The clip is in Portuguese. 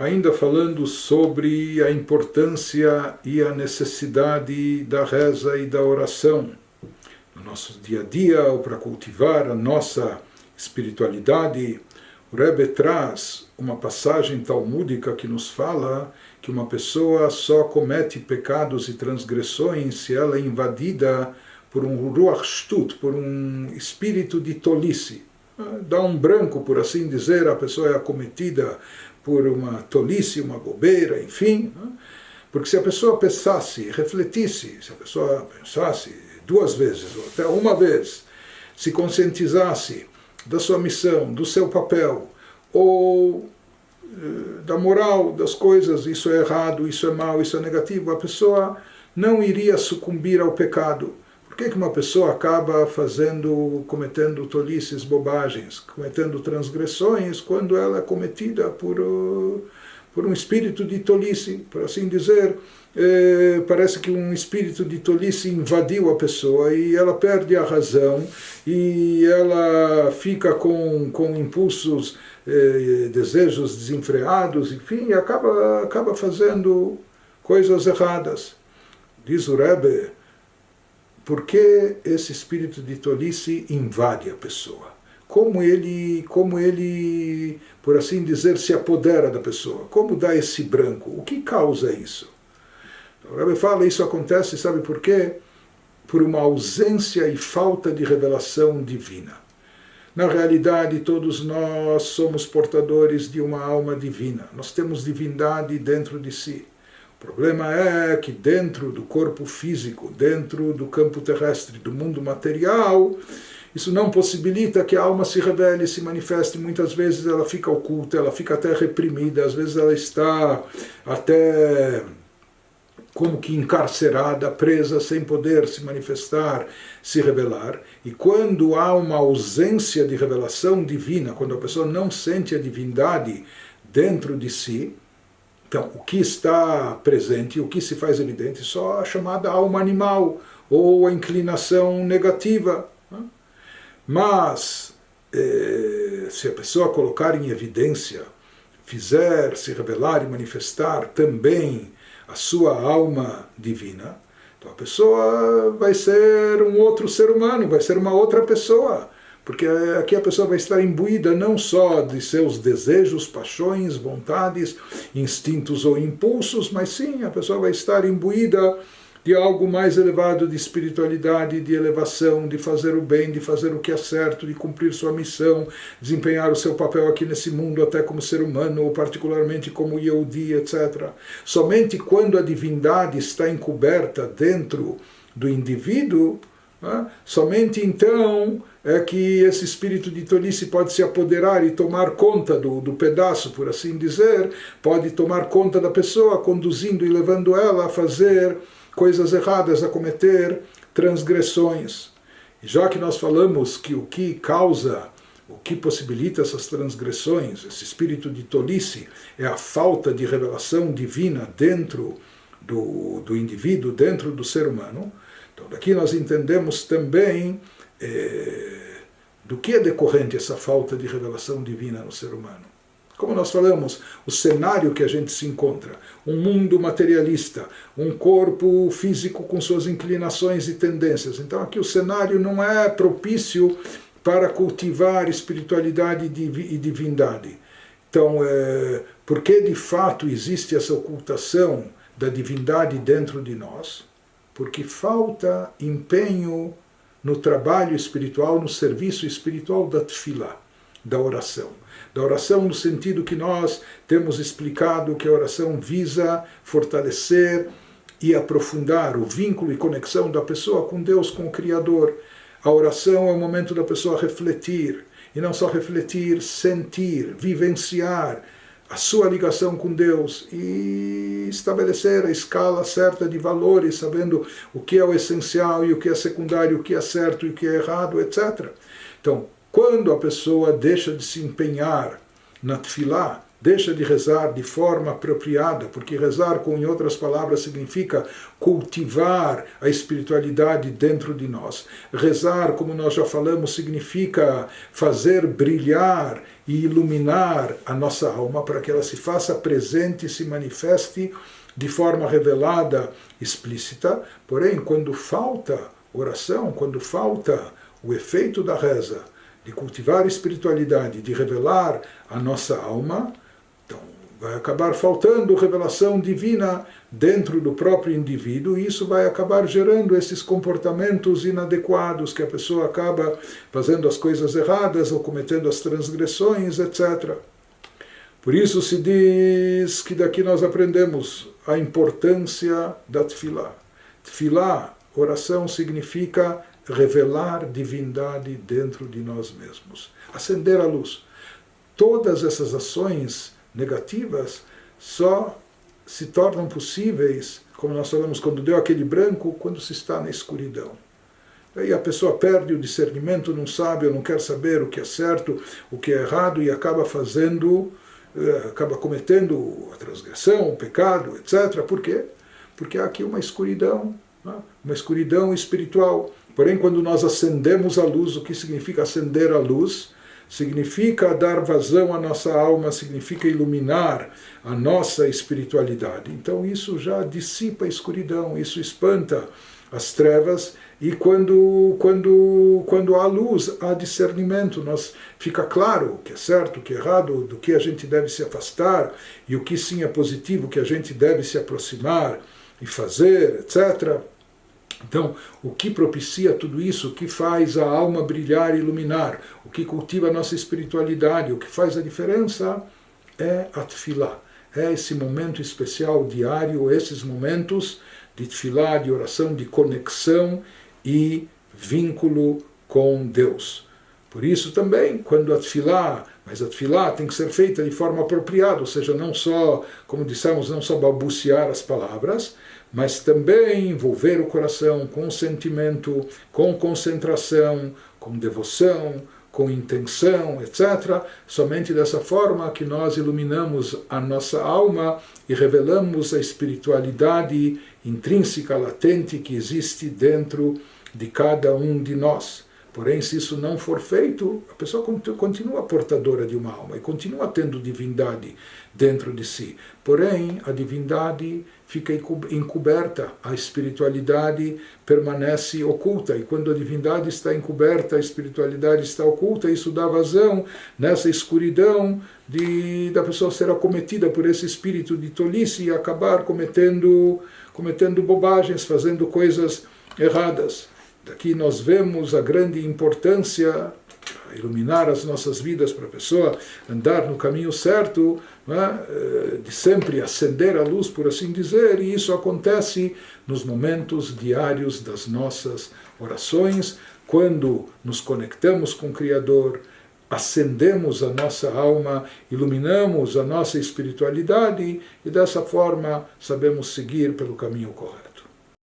ainda falando sobre a importância e a necessidade da reza e da oração no nosso dia a dia, ou para cultivar a nossa espiritualidade. O Rebbe traz uma passagem talmúdica que nos fala que uma pessoa só comete pecados e transgressões se ela é invadida por um ruach shtut, por um espírito de tolice. Dá um branco, por assim dizer, a pessoa é acometida por uma tolice, uma bobeira, enfim. Porque se a pessoa pensasse, refletisse, se a pessoa pensasse 2 vezes, ou até uma vez, se conscientizasse da sua missão, do seu papel, ou da moral das coisas, isso é errado, isso é mal, isso é negativo, a pessoa não iria sucumbir ao pecado. Por que uma pessoa acaba cometendo tolices, bobagens, cometendo transgressões, quando ela é cometida por um espírito de tolice, por assim dizer? Parece que um espírito de tolice invadiu a pessoa e ela perde a razão e ela fica com impulsos, desejos desenfreados, enfim, e acaba fazendo coisas erradas. Diz o Rebbe, por que esse espírito de tolice invade a pessoa? Como ele, por assim dizer, se apodera da pessoa? Como dá esse branco? O que causa isso? O Rebbe fala, isso acontece, sabe por quê? Por uma ausência e falta de revelação divina. Na realidade, todos nós somos portadores de uma alma divina. Nós temos divindade dentro de si. O problema é que dentro do corpo físico, dentro do campo terrestre, do mundo material, isso não possibilita que a alma se revele, se manifeste. Muitas vezes ela fica oculta, ela fica até reprimida, às vezes ela está até como que encarcerada, presa, sem poder se manifestar, se revelar. E quando há uma ausência de revelação divina, quando a pessoa não sente a divindade dentro de si, então o que está presente, o que se faz evidente, só a chamada alma animal, ou a inclinação negativa. Mas, se a pessoa colocar em evidência, fizer se revelar e manifestar também a sua alma divina, então a pessoa vai ser um outro ser humano, vai ser uma outra pessoa, porque aqui a pessoa vai estar imbuída não só de seus desejos, paixões, vontades, instintos ou impulsos, mas sim, a pessoa vai estar imbuída de algo mais elevado, de espiritualidade, de elevação, de fazer o bem, de fazer o que é certo, de cumprir sua missão, desempenhar o seu papel aqui nesse mundo, até como ser humano, ou particularmente como Yehudi, etc. Somente quando a divindade está encoberta dentro do indivíduo, somente então é que esse espírito de tolice pode se apoderar e tomar conta do pedaço, por assim dizer, pode tomar conta da pessoa, conduzindo e levando ela a fazer coisas erradas, a cometer transgressões. E já que nós falamos que o que causa, o que possibilita essas transgressões, esse espírito de tolice, é a falta de revelação divina dentro do indivíduo, dentro do ser humano, então daqui nós entendemos também do que é decorrente essa falta de revelação divina no ser humano. Como nós falamos, o cenário que a gente se encontra, um mundo materialista, um corpo físico com suas inclinações e tendências. Então aqui o cenário não é propício para cultivar espiritualidade e divindade. Então, por que de fato existe essa ocultação da divindade dentro de nós? Porque falta empenho no trabalho espiritual, no serviço espiritual da tefilá, da oração. Da oração no sentido que nós temos explicado que a oração visa fortalecer e aprofundar o vínculo e conexão da pessoa com Deus, com o Criador. A oração é o momento da pessoa refletir, e não só refletir, sentir, vivenciar a sua ligação com Deus e estabelecer a escala certa de valores, sabendo o que é o essencial e o que é secundário, o que é certo e o que é errado, etc. Então, quando a pessoa deixa de se empenhar na tefilá, deixa de rezar de forma apropriada, porque rezar, em outras palavras, significa cultivar a espiritualidade dentro de nós. Rezar, como nós já falamos, significa fazer brilhar e iluminar a nossa alma para que ela se faça presente e se manifeste de forma revelada, explícita. Porém, quando falta oração, quando falta o efeito da reza, de cultivar a espiritualidade, de revelar a nossa alma, então vai acabar faltando revelação divina dentro do próprio indivíduo, e isso vai acabar gerando esses comportamentos inadequados, que a pessoa acaba fazendo as coisas erradas ou cometendo as transgressões, etc. Por isso se diz que daqui nós aprendemos a importância da tefilá. Tefilá, oração, significa revelar divindade dentro de nós mesmos, acender a luz. Todas essas ações negativas só se tornam possíveis, como nós falamos, quando deu aquele branco, quando se está na escuridão. Aí a pessoa perde o discernimento, não sabe ou não quer saber o que é certo, o que é errado, e acaba cometendo a transgressão, o pecado, etc. Por quê? Porque há aqui uma escuridão espiritual. Porém, quando nós acendemos a luz, o que significa acender a luz? Significa dar vazão à nossa alma, significa iluminar a nossa espiritualidade. Então isso já dissipa a escuridão, isso espanta as trevas, e quando há luz, há discernimento, fica claro o que é certo, o que é errado, do que a gente deve se afastar, e o que sim é positivo, que a gente deve se aproximar e fazer, etc. Então, o que propicia tudo isso, o que faz a alma brilhar e iluminar, o que cultiva a nossa espiritualidade, o que faz a diferença é a tefilá. É esse momento especial diário, esses momentos de tefilá, de oração, de conexão e vínculo com Deus. Por isso também, quando a tefilá tem que ser feita de forma apropriada, ou seja, não só, como dissemos, não só balbuciar as palavras, mas também envolver o coração com sentimento, com concentração, com devoção, com intenção, etc. Somente dessa forma que nós iluminamos a nossa alma e revelamos a espiritualidade intrínseca, latente, que existe dentro de cada um de nós. Porém, se isso não for feito, a pessoa continua portadora de uma alma e continua tendo divindade dentro de si. Porém, a divindade fica encoberta, a espiritualidade permanece oculta. E quando a divindade está encoberta, a espiritualidade está oculta, isso dá vazão nessa escuridão da pessoa ser acometida por esse espírito de tolice e acabar cometendo bobagens, fazendo coisas erradas. Daqui nós vemos a grande importância de iluminar as nossas vidas para a pessoa andar no caminho certo, de sempre acender a luz, por assim dizer, e isso acontece nos momentos diários das nossas orações, quando nos conectamos com o Criador, acendemos a nossa alma, iluminamos a nossa espiritualidade e dessa forma sabemos seguir pelo caminho correto.